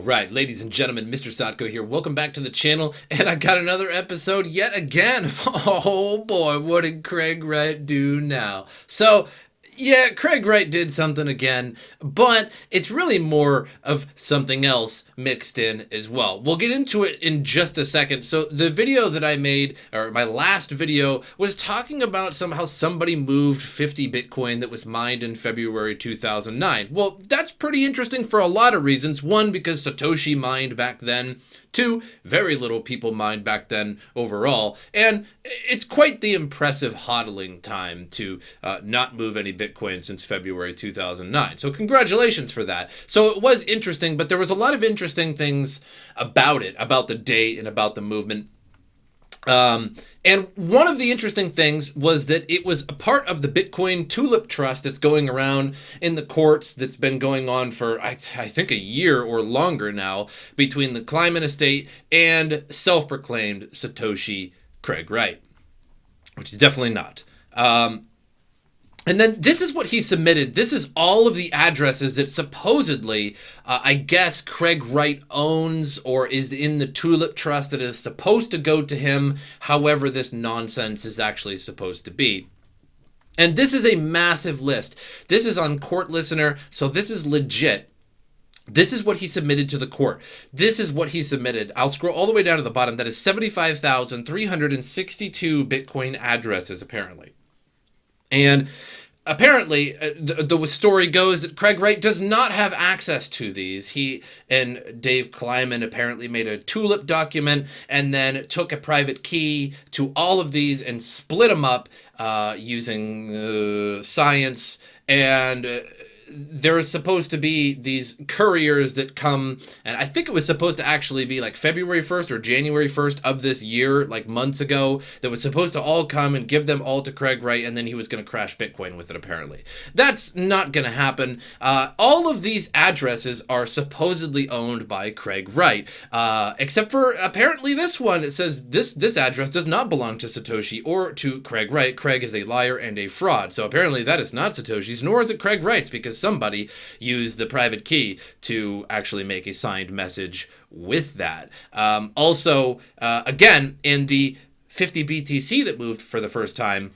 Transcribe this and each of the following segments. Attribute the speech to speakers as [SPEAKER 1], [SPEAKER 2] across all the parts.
[SPEAKER 1] All right, ladies and gentlemen, MrSotko here. Welcome back to the channel, and I got another episode yet again. Oh boy, what did Craig Wright do now? Yeah, Craig Wright did something again, but it's really more of something else mixed in as well. We'll get into it in just a second. So the video that I made, or my last video, was talking about somehow somebody moved 50 Bitcoin that was mined in February 2009. Well, that's pretty interesting for a lot of reasons. One, because Satoshi mined back then. Two, very little people mined back then overall. And it's quite the impressive hodling time to not move any Bitcoin since February 2009. So congratulations for that. So it was interesting, but there was a lot of interesting things about it, about the date and about the movement. And one of the interesting things was that it was a part of the Bitcoin tulip trust that's going around in the courts that's been going on for, I think, a year or longer now between the Kleiman estate and self-proclaimed Satoshi Craig Wright, which is definitely not. And then this is what he submitted. This is all of the addresses that supposedly, I guess, Craig Wright owns or is in the Tulip Trust that is supposed to go to him, however this nonsense is actually supposed to be. And this is a massive list. This is on Court Listener, so this is legit. This is what he submitted to the court. This is what he submitted. I'll scroll all the way down to the bottom. That is 75,362 Bitcoin addresses, apparently. And apparently, the story goes that Craig Wright does not have access to these. He and Dave Kleiman apparently made a tulip document and then took a private key to all of these and split them up using science. And there is supposed to be these couriers that come, and I think it was supposed to actually be like February 1st or January 1st of this year, like months ago, that was supposed to all come and give them all to Craig Wright, and then he was going to crash Bitcoin with it, apparently. That's not going to happen. All of these addresses are supposedly owned by Craig Wright, except for apparently this one. It says this address does not belong to Satoshi or to Craig Wright. Craig is a liar and a fraud. So apparently that is not Satoshi's, nor is it Craig Wright's, because somebody used the private key to actually make a signed message with that. Also, again, in the 50 BTC that moved for the first time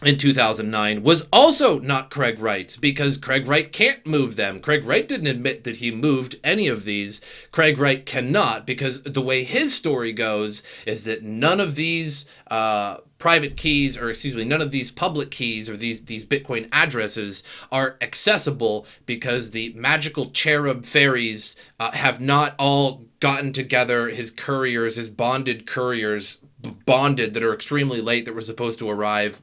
[SPEAKER 1] in 2009 was also not Craig Wright's, because Craig Wright can't move them. Craig Wright didn't admit that he moved any of these. Craig Wright cannot, because the way his story goes is that none of these private keys, or excuse me, none of these public keys or these Bitcoin addresses are accessible because the magical cherub fairies have not all gotten together. His couriers, his bonded couriers, bonded, that are extremely late, that were supposed to arrive,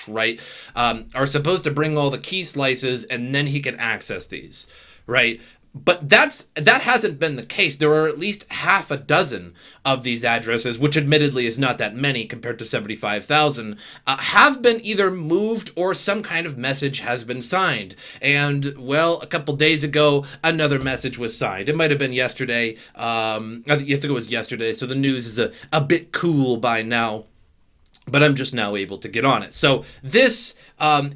[SPEAKER 1] right, are supposed to bring all the key slices, and then he can access these, right? But that hasn't been the case. There are at least half a dozen of these addresses, which admittedly is not that many compared to 75,000, have been either moved or some kind of message has been signed. And, well, a couple days ago, another message was signed. It might have been yesterday. I think it was yesterday, so the news is a bit cool by now. But I'm just now able to get on it. So this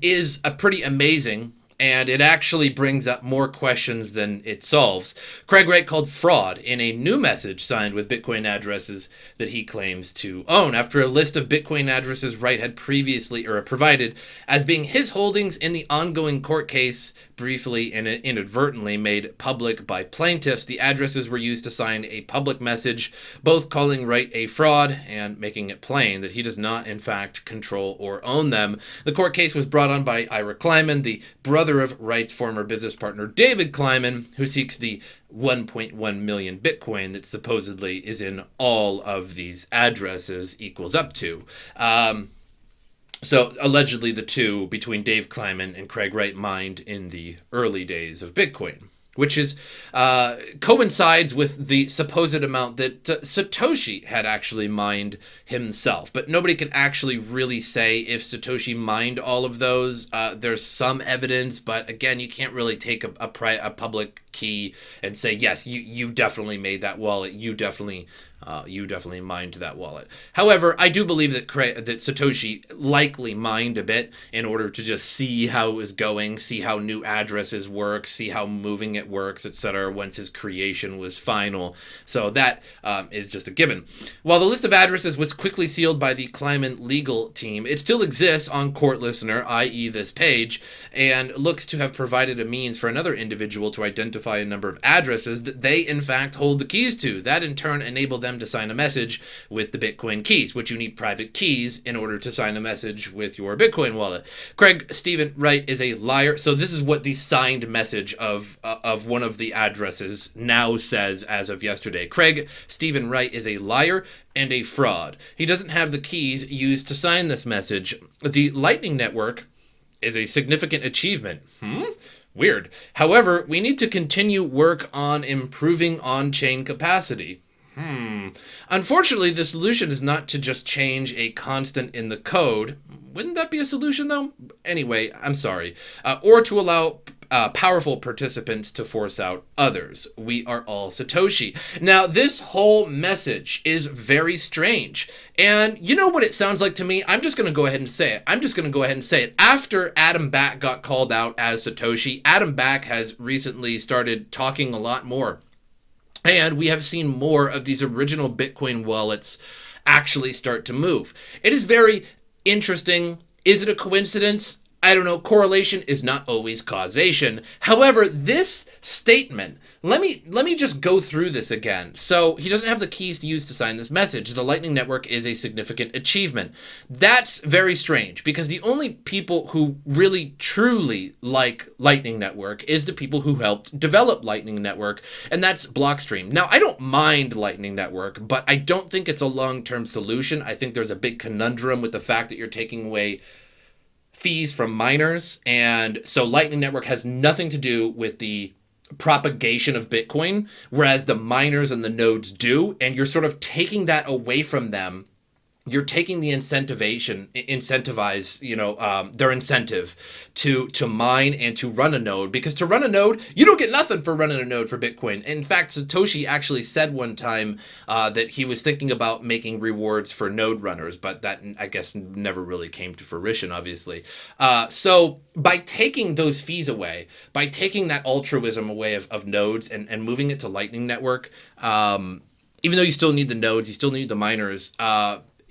[SPEAKER 1] is a pretty amazing, and it actually brings up more questions than it solves. Craig Wright called fraud in a new message signed with Bitcoin addresses that he claims to own, after a list of Bitcoin addresses Wright had previously provided as being his holdings in the ongoing court case, briefly and inadvertently made public by plaintiffs. The addresses were used to sign a public message, both calling Wright a fraud and making it plain that he does not, in fact, control or own them. The court case was brought on by Ira Kleiman, the brother of Wright's former business partner David Kleiman, who seeks the 1.1 million Bitcoin that supposedly is in all of these addresses equals up to. So allegedly the two between Dave Kleiman and Craig Wright mined in the early days of Bitcoin, which is coincides with the supposed amount that Satoshi had actually mined himself. But nobody can actually really say if Satoshi mined all of those. There's some evidence, but again, you can't really take a public key and say, yes, you definitely made that wallet. You definitely mined that wallet. However, I do believe that Satoshi likely mined a bit in order to just see how it was going, see how new addresses work, see how moving it works, etc. once his creation was final. So that is just a given. While the list of addresses was quickly sealed by the Kleiman legal team, it still exists on Court Listener, i.e. this page, and looks to have provided a means for another individual to identify a number of addresses that they in fact hold the keys to. That in turn enabled them to sign a message with the Bitcoin keys, which you need private keys in order to sign a message with your Bitcoin wallet. Craig Stephen Wright is a liar. So this is what the signed message of one of the addresses now says as of yesterday. Craig Stephen Wright is a liar and a fraud. He doesn't have the keys used to sign this message. The Lightning Network is a significant achievement. Weird. However, we need to continue work on improving on-chain capacity. Unfortunately, the solution is not to just change a constant in the code. Wouldn't that be a solution, though? Anyway, I'm sorry. Or to allow powerful participants to force out others. We are all Satoshi. Now, this whole message is very strange. And you know what it sounds like to me? I'm just going to go ahead and say it. After Adam Back got called out as Satoshi, Adam Back has recently started talking a lot more. And we have seen more of these original Bitcoin wallets actually start to move. It is very interesting. Is it a coincidence? I don't know. Correlation is not always causation. However, this statement, let me just go through this again. So he doesn't have the keys to use to sign this message. The Lightning Network is a significant achievement. That's very strange because the only people who really truly like Lightning Network is the people who helped develop Lightning Network, and that's Blockstream. Now, I don't mind Lightning Network, but I don't think it's a long-term solution. I think there's a big conundrum with the fact that you're taking away fees from miners, and so Lightning Network has nothing to do with the propagation of Bitcoin, whereas the miners and the nodes do, and you're sort of taking that away from them. You're taking the their incentive to mine and to run a node, because to run a node, you don't get nothing for running a node for Bitcoin. In fact, Satoshi actually said one time that he was thinking about making rewards for node runners, but that, I guess, never really came to fruition, obviously. So by taking those fees away, by taking that altruism away of nodes and moving it to Lightning Network, even though you still need the nodes, you still need the miners,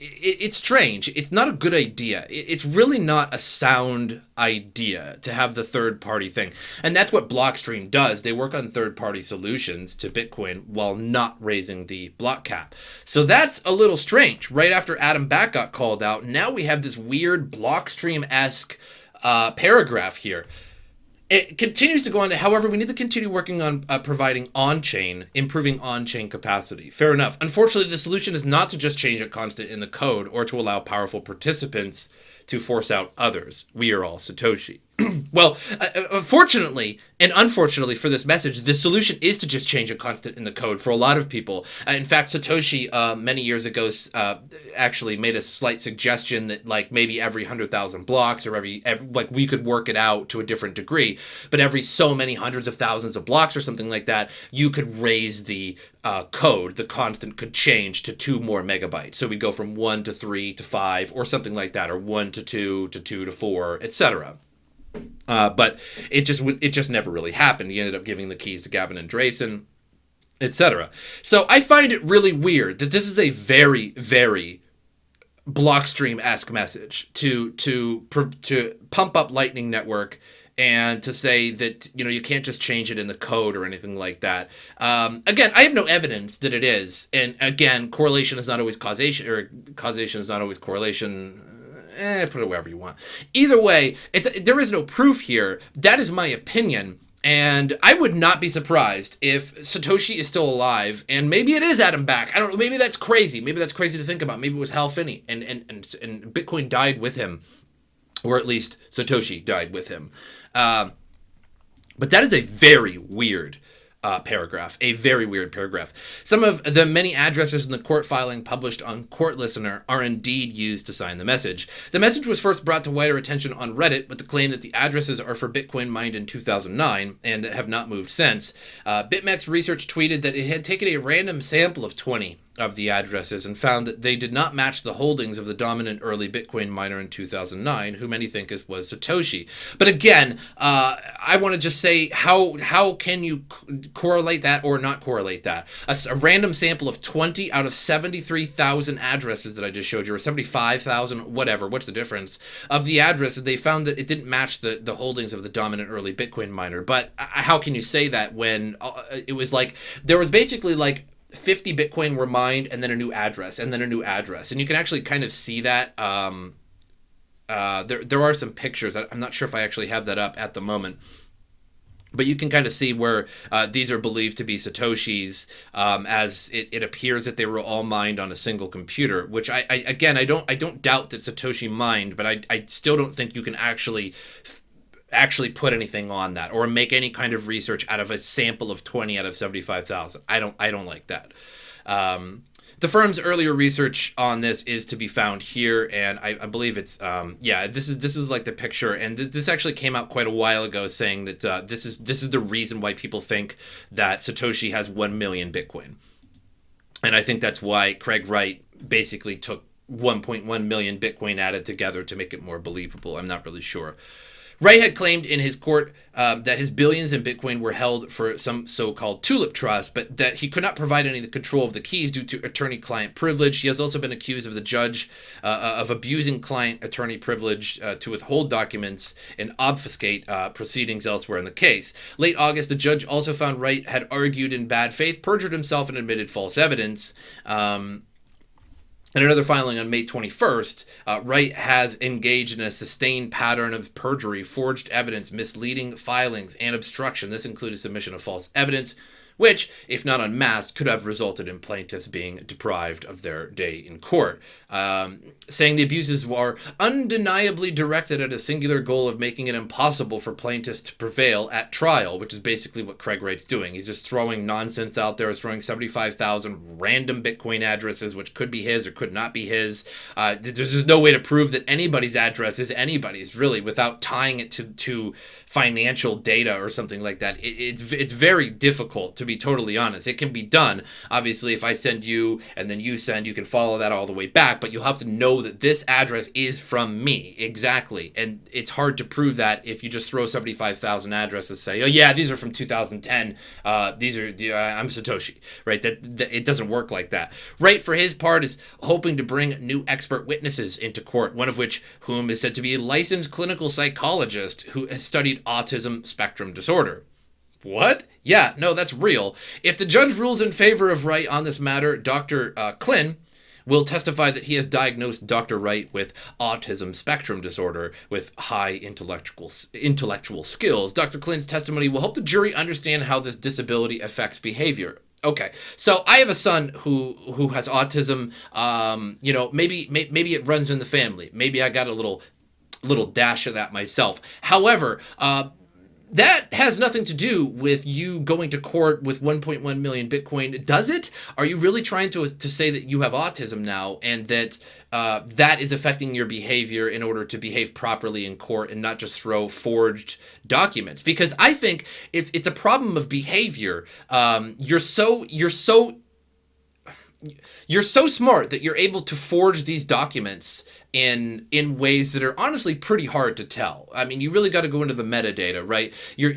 [SPEAKER 1] it's strange. It's not a good idea. It's really not a sound idea to have the third-party thing. And that's what Blockstream does. They work on third-party solutions to Bitcoin while not raising the block cap. So that's a little strange. Right after Adam Back got called out, now we have this weird Blockstream-esque paragraph here. It continues to go on. However, we need to continue working on providing improving on-chain capacity. Fair enough. Unfortunately, the solution is not to just change a constant in the code or to allow powerful participants to force out others. We are all Satoshi. Well, fortunately and unfortunately for this message, the solution is to just change a constant in the code for a lot of people. In fact, Satoshi many years ago actually made a slight suggestion that like maybe every 100,000 blocks or every like we could work it out to a different degree, but every so many hundreds of thousands of blocks or something like that, you could raise the code. The constant could change to 2 more megabytes. So we go from 1 to 3 to 5 or something like that, or 1 to 2 to 2 to 4, etc. But it just never really happened. He ended up giving the keys to Gavin and Drayson, etc. So I find it really weird that this is a very, very Blockstream-esque message to pump up Lightning Network and to say that, you can't just change it in the code or anything like that. Again, I have no evidence that it is. And again, correlation is not always causation, or causation is not always correlation. Put it wherever you want. Either way, there is no proof here. That is my opinion. And I would not be surprised if Satoshi is still alive, and maybe it is Adam Back. I don't know. Maybe that's crazy. Maybe that's crazy to think about. Maybe it was Hal Finney, and Bitcoin died with him, or at least Satoshi died with him. But that is a very weird paragraph, a very weird paragraph. Some of the many addresses in the court filing published on Court Listener are indeed used to sign the message. The message was first brought to wider attention on Reddit with the claim that the addresses are for Bitcoin mined in 2009 and that have not moved since. BitMEX Research tweeted that it had taken a random sample of 20 of the addresses and found that they did not match the holdings of the dominant early Bitcoin miner in 2009, who many think was Satoshi. But again, I want to just say, how can you correlate that or not correlate that? A random sample of 20 out of 73,000 addresses that I just showed you, or 75,000, whatever, what's the difference, of the addresses, they found that it didn't match the holdings of the dominant early Bitcoin miner. But how can you say that when it was like, there was basically like 50 Bitcoin were mined and then a new address and then a new address. And you can actually kind of see that. There are some pictures. I'm not sure if I actually have that up at the moment. But you can kind of see where these are believed to be Satoshis, as it appears that they were all mined on a single computer, which I don't doubt that Satoshi mined, but I still don't think you can actually put anything on that or make any kind of research out of a sample of 20 out of 75,000. I don't like that. The firm's earlier research on this is to be found here, and I believe it's this is like the picture, and this actually came out quite a while ago, saying that this is the reason why people think that Satoshi has 1 million Bitcoin, and I think that's why Craig Wright basically took 1.1 million Bitcoin added together to make it more believable. I'm not really sure. Wright had claimed in his court that his billions in Bitcoin were held for some so-called tulip trust, but that he could not provide any of the control of the keys due to attorney-client privilege. He has also been accused of the judge of abusing client-attorney privilege to withhold documents and obfuscate proceedings elsewhere in the case. Late August, the judge also found Wright had argued in bad faith, perjured himself, and admitted false evidence. In another filing on May 21st, Wright has engaged in a sustained pattern of perjury, forged evidence, misleading filings, and obstruction. This included submission of false evidence, which, if not unmasked, could have resulted in plaintiffs being deprived of their day in court. Saying the abuses were undeniably directed at a singular goal of making it impossible for plaintiffs to prevail at trial, which is basically what Craig Wright's doing. He's just throwing nonsense out there. He's throwing 75,000 random Bitcoin addresses, which could be his or could not be his. There's just no way to prove that anybody's address is anybody's, really, without tying it to financial data or something like that. It's very difficult, to be totally honest. It can be done. Obviously, if I send you and then you send, you can follow that all the way back, but you'll have to know that this address is from me. Exactly. And it's hard to prove that if you just throw 75,000 addresses, say, oh yeah, these are from 2010. These are, I'm Satoshi, right? That it doesn't work like that. Wright, for his part, is hoping to bring new expert witnesses into court, one of whom is said to be a licensed clinical psychologist who has studied autism spectrum disorder. What? Yeah, no, that's real. If the judge rules in favor of Wright on this matter, Dr. Klin will testify that he has diagnosed Dr. Wright with autism spectrum disorder with high intellectual skills. Dr. Klin's testimony will help the jury understand how this disability affects behavior. Okay, so I have a son who has autism. Maybe it runs in the family. Maybe I got a little dash of that myself. However, that has nothing to do with you going to court with 1.1 million Bitcoin, does it? Are you really trying to say that you have autism now and that that is affecting your behavior in order to behave properly in court and not just throw forged documents? Because I think if it's a problem of behavior, you're so smart that you're able to forge these documents in ways that are honestly pretty hard to tell. I mean, you really got to go into the metadata, right? You are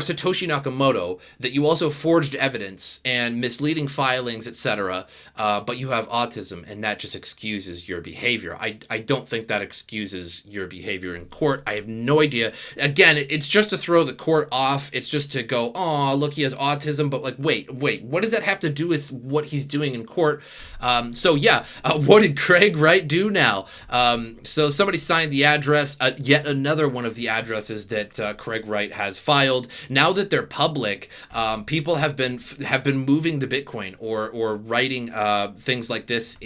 [SPEAKER 1] Satoshi Nakamoto, that you also forged evidence and misleading filings, etc. But you have autism, and that just excuses your behavior. I don't think that excuses your behavior in court. I have no idea. Again, it's just to throw the court off. It's just to go, oh, look, he has autism. But like, wait, what does that have to do with what he's doing in court? What did Craig Wright do now? So somebody signed the address, yet another one of the addresses that Craig Wright has filed. Now that they're public, people have been moving to Bitcoin or writing things like this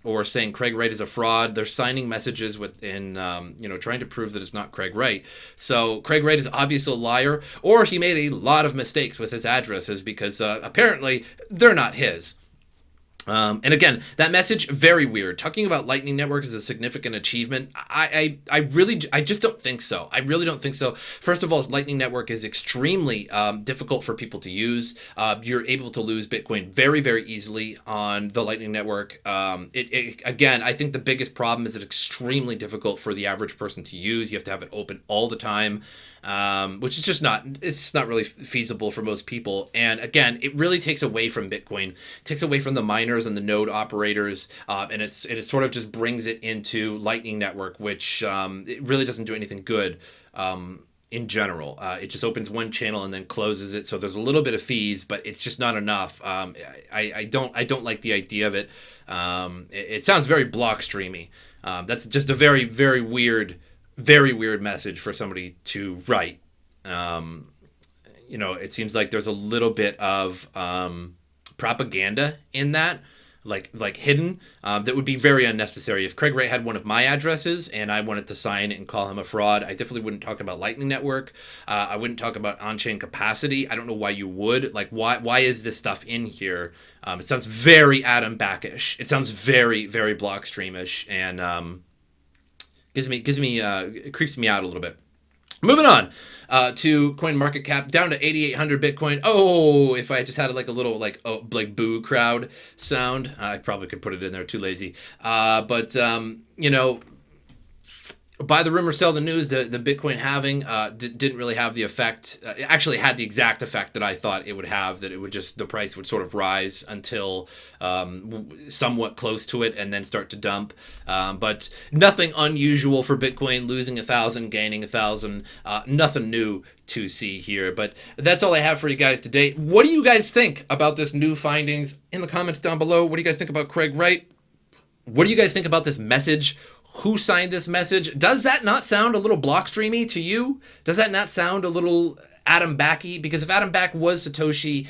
[SPEAKER 1] or saying Craig Wright is a fraud. They're signing messages trying to prove that it's not Craig Wright. So Craig Wright is obviously a liar, or he made a lot of mistakes with his addresses because apparently they're not his. And again, that message, very weird. Talking about Lightning Network is a significant achievement. I just don't think so. I really don't think so. First of all, Lightning Network is extremely difficult for people to use. You're able to lose Bitcoin very, very easily on the Lightning Network. Again, I think the biggest problem is it's extremely difficult for the average person to use. You have to have it open all the time. Which is just not really feasible for most people. And again, it really takes away from Bitcoin, it takes away from the miners and the node operators, and it sort of just brings it into Lightning Network, which it really doesn't do anything good in general. It just opens one channel and then closes it, so there's a little bit of fees, but it's just not enough. I don't like the idea of it. It sounds very block streamy. That's just a very, very weird message for somebody to write. It seems like there's a little bit of propaganda in that, like hidden, that would be very unnecessary. If Craig Wright had one of my addresses and I wanted to sign it and call him a fraud, I definitely wouldn't talk about Lightning Network. I wouldn't talk about on-chain capacity. I don't know why you would. Like, why is this stuff in here? It sounds very Adam Back-ish. It sounds very, very Blockstream-ish, and it creeps me out a little bit. Moving on to CoinMarketCap, down to 8,800 Bitcoin. Oh, if I just had like a little boo crowd sound, I probably could put it in there. Too lazy. But buy the rumor, sell the news. The Bitcoin halving didn't really have the effect. It actually had the exact effect that I thought it would have. That it would the price would sort of rise until somewhat close to it and then start to dump. But nothing unusual for Bitcoin, losing 1,000, gaining 1,000. Nothing new to see here. But that's all I have for you guys today. What do you guys think about this new findings? In the comments down below, what do you guys think about Craig Wright? What do you guys think about this message? Who signed this message? Does that not sound a little Blockstreamy to you? Does that not sound a little Adam Backy? Because if Adam Back was Satoshi,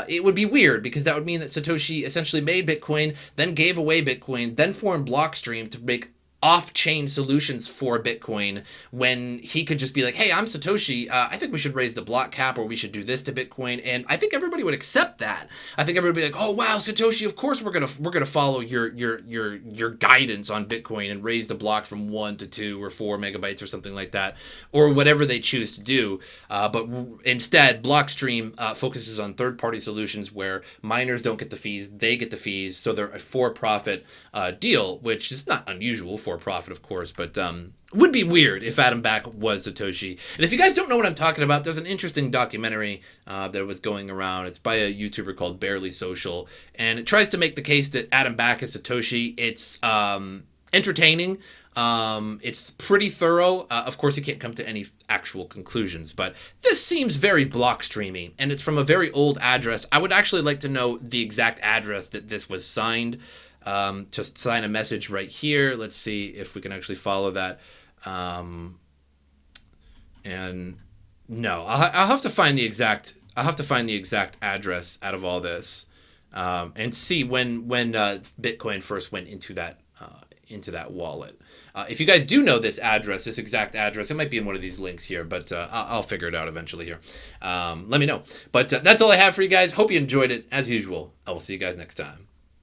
[SPEAKER 1] it would be weird, because that would mean that Satoshi essentially made Bitcoin, then gave away Bitcoin, then formed Blockstream to make off-chain solutions for Bitcoin, when he could just be like, hey, I'm Satoshi, I think we should raise the block cap, or we should do this to Bitcoin. And I think everybody would accept that. I think everybody would be like, oh wow, Satoshi, of course we're gonna follow your guidance on Bitcoin and raise the block from 1 to 2 or 4 megabytes or something like that, or whatever they choose to do. But instead, Blockstream focuses on third-party solutions where miners don't get the fees, they get the fees, so they're a for-profit deal, which is not unusual for profit, of course, but would be weird if Adam Back was Satoshi. And if you guys don't know what I'm talking about, there's an interesting documentary that was going around. It's by a YouTuber called Barely Social, and it tries to make the case that Adam Back is Satoshi. It's entertaining. It's pretty thorough. Of course, you can't come to any actual conclusions, but this seems very Blockstreamy, and it's from a very old address. I would actually like to know the exact address that this was signed. Just sign a message right here. Let's see if we can actually follow that. And no, I'll have to find the exact. I'll have to find the exact address out of all this, and see when Bitcoin first went into that wallet. If you guys do know this address, this exact address, it might be in one of these links here, but I'll figure it out eventually here. Let me know. But that's all I have for you guys. Hope you enjoyed it. As usual, I will see you guys next time.